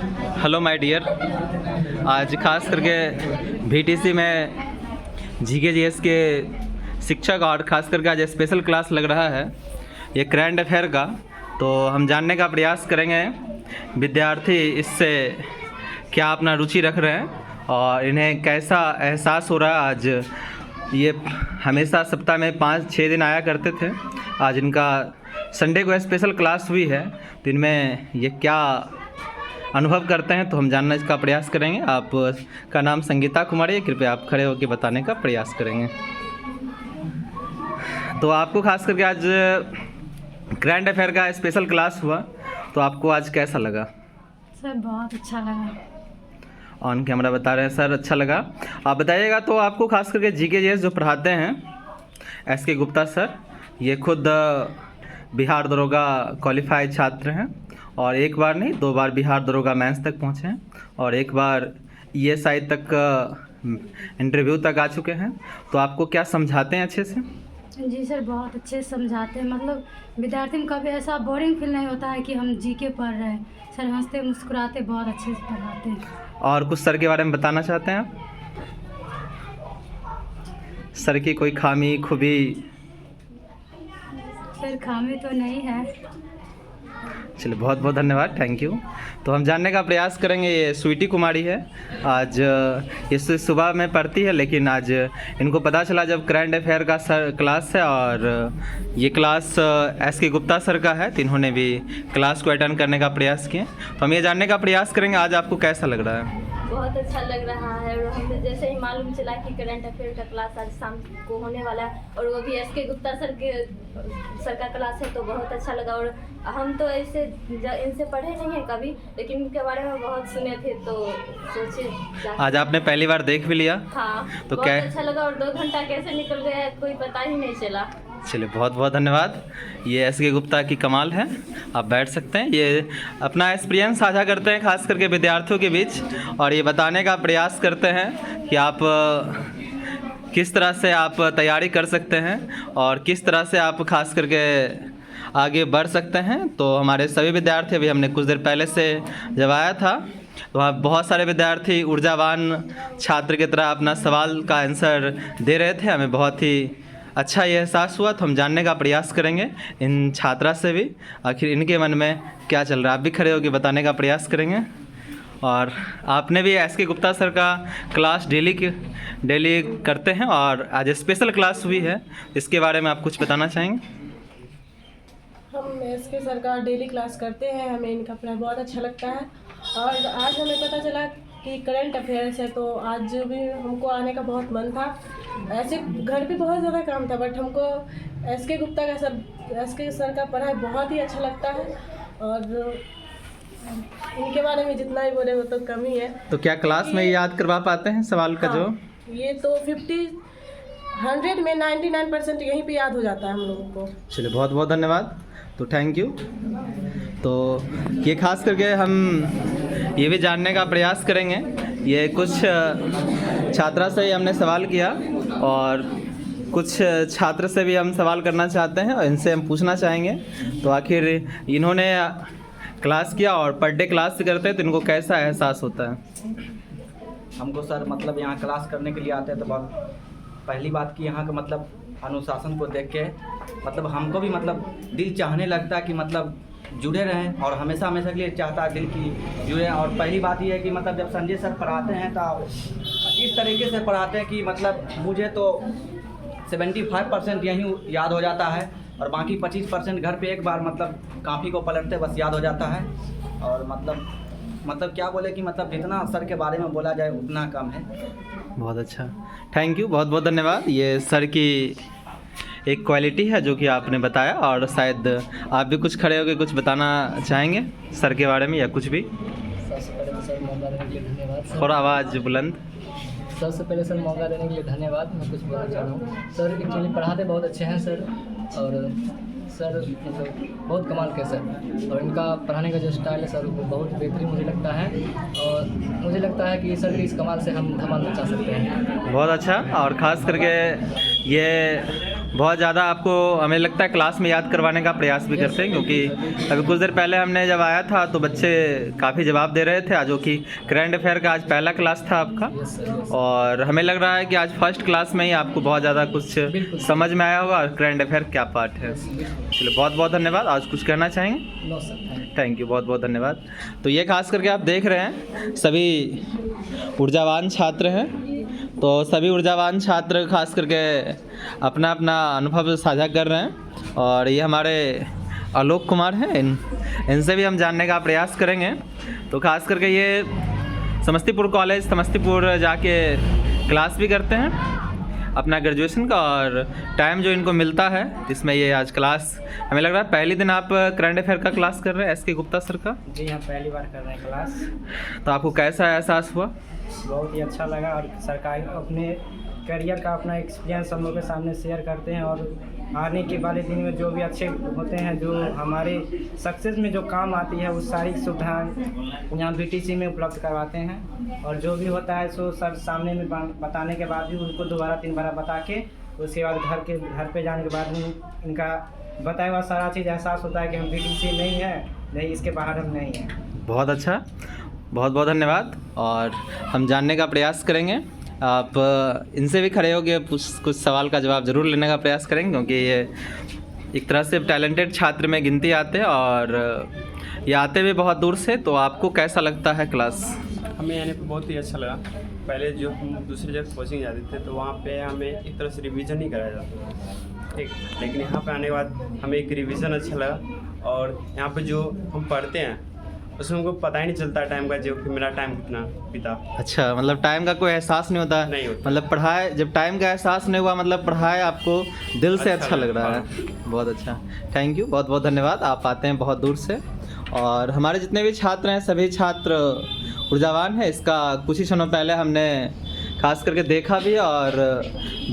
Hello my dear. आज खास करके VTC में GK/GS के शिक्षक और ख़ास करके आज स्पेशल क्लास लग रहा है ये करंट अफेयर का। तो हम जानने का प्रयास करेंगे विद्यार्थी इससे क्या अपना रुचि रख रहे हैं और इन्हें कैसा एहसास हो रहा है। आज ये हमेशा सप्ताह में 5-6 दिन आया करते थे, आज इनका संडे को स्पेशल क्लास हुई है, तो इनमें ये क्या अनुभव करते हैं तो हम जानने का प्रयास करेंगे। आप का नाम संगीता कुमारी है, कृपया आप खड़े होकर बताने का प्रयास करेंगे। तो आपको खास करके आज करंट अफेयर का स्पेशल क्लास हुआ, तो आपको आज कैसा लगा? सर बहुत अच्छा लगा। ऑन कैमरा बता रहे हैं सर, अच्छा लगा। आप बताइएगा तो आपको खास करके GK/GS जो पढ़ाते हैं SK गुप्ता सर, ये खुद बिहार दरोगा क्वालिफाइड छात्र हैं और एक बार नहीं 2 बार बिहार दरोगा मेंस तक पहुंचे हैं और एक बार ESI तक इंटरव्यू तक आ चुके हैं। तो आपको क्या समझाते हैं अच्छे से? जी सर, बहुत अच्छे से समझाते हैं। मतलब विद्यार्थी को कभी ऐसा बोरिंग फील नहीं होता है कि हम GK पढ़ रहे हैं। सर हंसते मुस्कुराते बहुत अच्छे से पढ़ाते हैं। और कुछ सर के बारे में बताना चाहते हैं आप? सर की कोई खामी खूबी? सर खामी तो नहीं है। चलिए, बहुत बहुत धन्यवाद, थैंक यू। तो हम जानने का प्रयास करेंगे, ये स्वीटी कुमारी है, आज ये सुबह में पढ़ती है, लेकिन आज इनको पता चला जब करंट अफेयर का सर क्लास है और ये क्लास SK गुप्ता सर का है, तो इन्होंने भी क्लास को अटेंड करने का प्रयास किए। तो हम ये जानने का प्रयास करेंगे आज आपको कैसा लग रहा है? बहुत अच्छा लग रहा है और हमें जैसे ही मालूम चला कि करंट अफेयर का क्लास आज शाम को होने वाला है और वो भी SK गुप्ता सर का क्लास है, तो बहुत अच्छा लगा। और हम तो ऐसे इनसे पढ़े नहीं हैं कभी, लेकिन इनके बारे में बहुत सुने थे, तो सोचे आज आपने पहली बार देख भी लिया। हाँ, तो बहुत क्या अच्छा लगा और 2 घंटा कैसे निकल गया कोई पता ही नहीं चला। चलिए, बहुत बहुत धन्यवाद। ये SK गुप्ता की कमाल है, आप बैठ सकते हैं। ये अपना एक्सपीरियंस साझा करते हैं खास करके विद्यार्थियों के बीच और ये बताने का प्रयास करते हैं कि आप किस तरह से आप तैयारी कर सकते हैं और किस तरह से आप खास करके आगे बढ़ सकते हैं। तो हमारे सभी विद्यार्थी, अभी हमने कुछ देर पहले से जब आया था तो वहाँ बहुत सारे विद्यार्थी ऊर्जावान छात्र की तरह अपना सवाल का आंसर दे रहे थे। हमें बहुत ही अच्छा ये एहसास हुआ, तो हम जानने का प्रयास करेंगे इन छात्रा से भी आखिर इनके मन में क्या चल रहा है। आप भी खड़े होकर बताने का प्रयास करेंगे। और आपने भी SK गुप्ता सर का क्लास डेली करते हैं और आज स्पेशल क्लास हुई है, इसके बारे में आप कुछ बताना चाहेंगे? हम SK सर का डेली क्लास करते हैं, हमें इनका पढ़ाई बहुत अच्छा लगता है और आज हमें पता चला कि करंट अफेयर्स है, तो आज भी हमको आने का बहुत मन था। ऐसे घर पे बहुत ज़्यादा काम था, बट हमको SK सर का पढ़ाई बहुत ही अच्छा लगता है और इनके बारे में जितना ही बोले वो तो कम ही है। तो क्या क्लास में याद करवा पाते हैं सवाल का? हाँ, जो ये तो 100 में 99% यहीं पे याद हो जाता है हम लोगों को। चलिए, बहुत बहुत धन्यवाद, तो थैंक यू। तो ये खास करके हम ये भी जानने का प्रयास करेंगे, ये कुछ छात्रा से ही हमने सवाल किया और कुछ छात्र से भी हम सवाल करना चाहते हैं और इनसे हम पूछना चाहेंगे तो आखिर इन्होंने क्लास किया और पर डे क्लास करते हैं तो इनको कैसा एहसास होता है? हमको सर मतलब यहाँ क्लास करने के लिए आते हैं तो बहुत पहली बात कि यहाँ का मतलब अनुशासन को देख के मतलब हमको भी मतलब दिल चाहने लगता है कि मतलब जुड़े रहें और हमेशा हमेशा के लिए चाहता है दिल की जुड़े। और पहली बात ये है कि मतलब जब संजय सर पढ़ाते हैं तो इस तरीके से पढ़ाते हैं कि मतलब मुझे तो 75% यहीं याद हो जाता है और बाकी 25% घर पे एक बार मतलब काफ़ी को पलटते बस याद हो जाता है। और मतलब क्या बोले कि मतलब जितना सर के बारे में बोला जाए उतना कम है। बहुत अच्छा, थैंक यू, बहुत बहुत धन्यवाद। ये सर की एक क्वालिटी है जो कि आपने बताया और शायद आप भी कुछ खड़े होकर कुछ बताना चाहेंगे सर के बारे में या कुछ भी? सबसे पहले तो सर मौका देने के लिए धन्यवाद। थोड़ा आवाज़ बुलंद। सबसे पहले सर मौका देने के लिए धन्यवाद। मैं कुछ बोलना चाह रहा हूँ। सर एक्चुअली पढ़ाते बहुत अच्छे हैं सर और सर मतलब बहुत कमाल के सर और इनका पढ़ाने का जो स्टाइल है सर वो बहुत बेहतरीन मुझे लगता है और मुझे लगता है कि सर के इस कमाल से हम धमाल मचा सकते हैं। बहुत अच्छा। और ख़ास करके ये बहुत ज़्यादा आपको हमें लगता है क्लास में याद करवाने का प्रयास भी करते हैं, क्योंकि अभी कुछ देर पहले हमने जब आया था तो बच्चे काफ़ी जवाब दे रहे थे, जो कि करंट अफेयर का आज पहला क्लास था आपका, और हमें लग रहा है कि आज फर्स्ट क्लास में ही आपको बहुत ज़्यादा कुछ समझ में आया होगा और करंट अफेयर क्या पार्ट है। चलिए बहुत बहुत धन्यवाद। आज कुछ कहना चाहेंगे? नो सर, थैंक यू, बहुत बहुत धन्यवाद। तो ये खास करके आप देख रहे हैं सभी ऊर्जावान छात्र हैं, तो सभी ऊर्जावान छात्र खास करके अपना अपना अनुभव साझा कर रहे हैं, और ये हमारे आलोक कुमार हैं, इनसे भी हम जानने का प्रयास करेंगे। तो खास करके ये समस्तीपुर कॉलेज समस्तीपुर जाके क्लास भी करते हैं अपना ग्रेजुएशन का, और टाइम जो इनको मिलता है जिसमें ये आज क्लास, हमें लग रहा है पहली दिन आप करंट अफेयर का क्लास कर रहे हैं एस.के. गुप्ता सर का। जी हाँ, पहली बार कर रहे हैं क्लास। तो आपको कैसा एहसास हुआ? बहुत ही अच्छा लगा, और सरकारी अपने करियर का अपना एक्सपीरियंस हम लोग के सामने शेयर करते हैं, और आने के वाले दिन में जो भी अच्छे होते हैं, जो हमारे सक्सेस में जो काम आती है, वो सारी सुविधाएं यहाँ BTC में उपलब्ध करवाते हैं, और जो भी होता है सो सर सामने में बताने के बाद भी उनको दोबारा 3 बार बता के उसके बाद घर पे जाने के बाद इनका बताया हुआ सारा चीज़ एहसास होता है कि हम BTC नहीं है, नहीं इसके बाहर हम नहीं हैं। बहुत अच्छा, बहुत बहुत धन्यवाद। और हम जानने का प्रयास करेंगे, आप इनसे भी खड़े होकर कुछ सवाल का जवाब ज़रूर लेने का प्रयास करेंगे, क्योंकि ये एक तरह से टैलेंटेड छात्र में गिनती आते हैं और ये आते भी बहुत दूर से। तो आपको कैसा लगता है क्लास? हमें आने पर बहुत ही अच्छा लगा। पहले जो हम दूसरी जगह कोचिंग जाते थे तो वहाँ पे हमें एक तरह से रिवीजन नहीं कराया जाता था, ठीक, लेकिन यहाँ पे आने के बाद हमें एक रिवीजन अच्छा लगा, और यहाँ पे जो हम पढ़ते हैं उसमें हमको पता ही नहीं चलता टाइम का, जो कि मेरा टाइम कितना बीता। अच्छा, मतलब टाइम का कोई एहसास नहीं होता? नहीं होता। मतलब पढ़ाई, जब टाइम का एहसास नहीं हुआ मतलब पढ़ाई आपको दिल से अच्छा लग रहा है। बहुत अच्छा, थैंक यू, बहुत बहुत धन्यवाद। आप आते हैं बहुत दूर से, और हमारे जितने भी छात्र हैं सभी छात्र ऊर्जावान हैं। इसका कुछ ही क्षणों पहले हमने खास करके देखा भी, और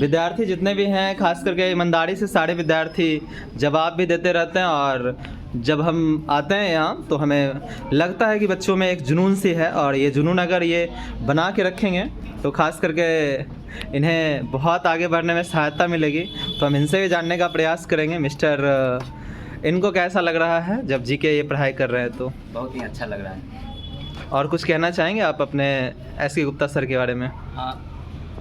विद्यार्थी जितने भी हैं खास करके ईमानदारी से सारे विद्यार्थी जवाब भी देते रहते हैं, और जब हम आते हैं यहाँ तो हमें लगता है कि बच्चों में एक जुनून सी है, और ये जुनून अगर ये बना के रखेंगे तो खास करके इन्हें बहुत आगे बढ़ने में सहायता मिलेगी। तो हम इनसे भी जानने का प्रयास करेंगे। मिस्टर, इनको कैसा लग रहा है जब जीके ये पढ़ाई कर रहे हैं? तो बहुत ही अच्छा लग रहा है। और कुछ कहना चाहेंगे आप अपने एस.के. गुप्ता सर के बारे में? हाँ,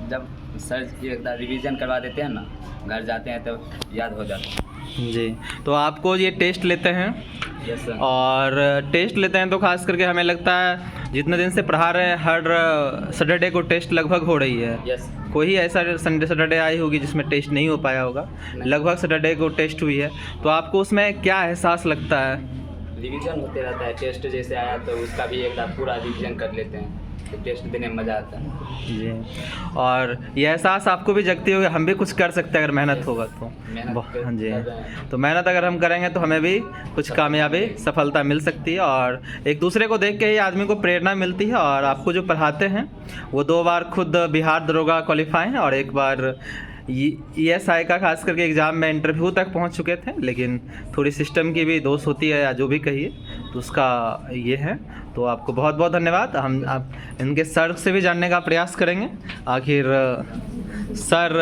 जब सर एक बार रिवीजन करवा देते हैं ना, घर जाते हैं तो याद हो जाता है। जी, तो आपको ये टेस्ट लेते हैं? Yes sir. और टेस्ट लेते हैं तो खास करके हमें लगता है जितने दिन से पढ़ा रहे हैं हर सैटरडे को टेस्ट लगभग हो रही है। यस। कोई ऐसा सैटरडे आई होगी जिसमें टेस्ट नहीं हो पाया होगा? लगभग सैटरडे को टेस्ट हुई है। तो आपको उसमें क्या एहसास लगता है? रिवीजन होते रहता है, टेस्ट जैसे आया तो उसका भी एक बार पूरा रिवीजन कर लेते हैं, तो टेस्ट देने में मज़ा आता है। जी, और ये एहसास आपको भी जगती होगी हम भी कुछ कर सकते हैं अगर मेहनत होगा तो। हाँ जी, तो मेहनत अगर हम करेंगे तो हमें भी कुछ कामयाबी सफलता मिल सकती है, और एक दूसरे को देख के ही आदमी को प्रेरणा मिलती है। और आपको जो पढ़ाते हैं वो 2 बार खुद बिहार दरोगा क्वालिफाई हैं, और एक बार ESI का खास करके एग्ज़ाम में इंटरव्यू तक पहुंच चुके थे, लेकिन थोड़ी सिस्टम की भी दोष होती है या जो भी कहिए, तो उसका ये है। तो आपको बहुत बहुत धन्यवाद। हम आप इनके सर से भी जानने का प्रयास करेंगे आखिर सर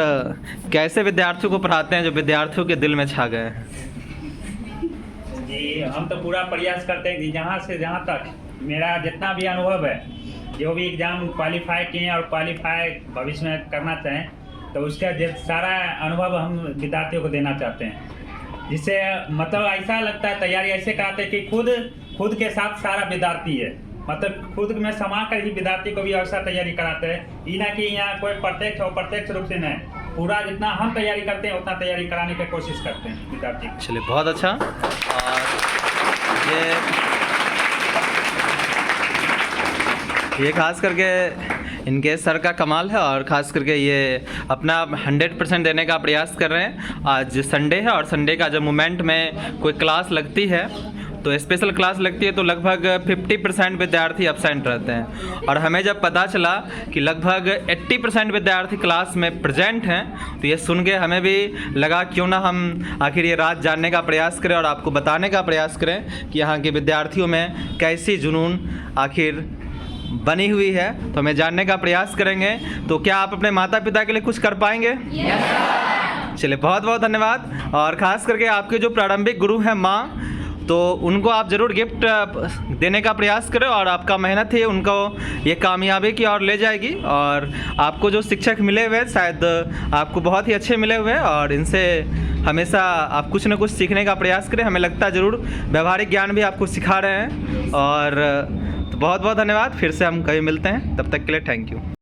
कैसे विद्यार्थियों को पढ़ाते हैं जो विद्यार्थियों के दिल में छा गए हैं। जी, हम तो पूरा प्रयास करते हैं कि जहाँ से जहाँ तक मेरा जितना भी अनुभव है, जो भी एग्ज़ाम क्वालिफाई किए हैं और क्वालिफाई भविष्य में करना चाहें, तो उसका सारा अनुभव हम विद्यार्थियों को देना चाहते हैं, जिससे मतलब ऐसा लगता है तैयारी ऐसे कराते हैं कि खुद के साथ सारा विद्यार्थी है, मतलब खुद में समा कर ही विद्यार्थी को भी ऐसा तैयारी कराते हैं। ये ना कि यहाँ कोई प्रत्यक्ष और प्रत्यक्ष रूप से नहीं, पूरा जितना हम तैयारी करते हैं उतना तैयारी कराने की कोशिश करते हैं विद्यार्थी को। चलिए बहुत अच्छा। और ये खास करके इनके सर का कमाल है, और ख़ास करके ये अपना 100% देने का प्रयास कर रहे हैं। आज संडे है, और संडे का जब मोमेंट में कोई क्लास लगती है तो स्पेशल क्लास लगती है तो लगभग 50% विद्यार्थी एब्सेंट रहते हैं, और हमें जब पता चला कि लगभग 80% विद्यार्थी क्लास में प्रेजेंट हैं तो ये सुन के हमें भी लगा क्यों ना हम आखिर ये राज जानने का प्रयास करें और आपको बताने का प्रयास करें कि यहाँ के विद्यार्थियों में कैसी जुनून आखिर बनी हुई है। तो हमें जानने का प्रयास करेंगे। तो क्या आप अपने माता पिता के लिए कुछ कर पाएंगे? चलिए बहुत बहुत धन्यवाद। और ख़ास करके आपके जो प्रारंभिक गुरु हैं माँ, तो उनको आप ज़रूर गिफ्ट देने का प्रयास करें और आपका मेहनत है उनको ये कामयाबी की ओर ले जाएगी। और आपको जो शिक्षक मिले हुए शायद आपको बहुत ही अच्छे मिले हुए और इनसे हमेशा आप कुछ ना कुछ सीखने का प्रयास करें। हमें लगता है ज़रूर व्यवहारिक ज्ञान भी आपको सिखा रहे हैं। और तो बहुत बहुत धन्यवाद। फिर से हम कभी मिलते हैं, तब तक के लिए थैंक यू।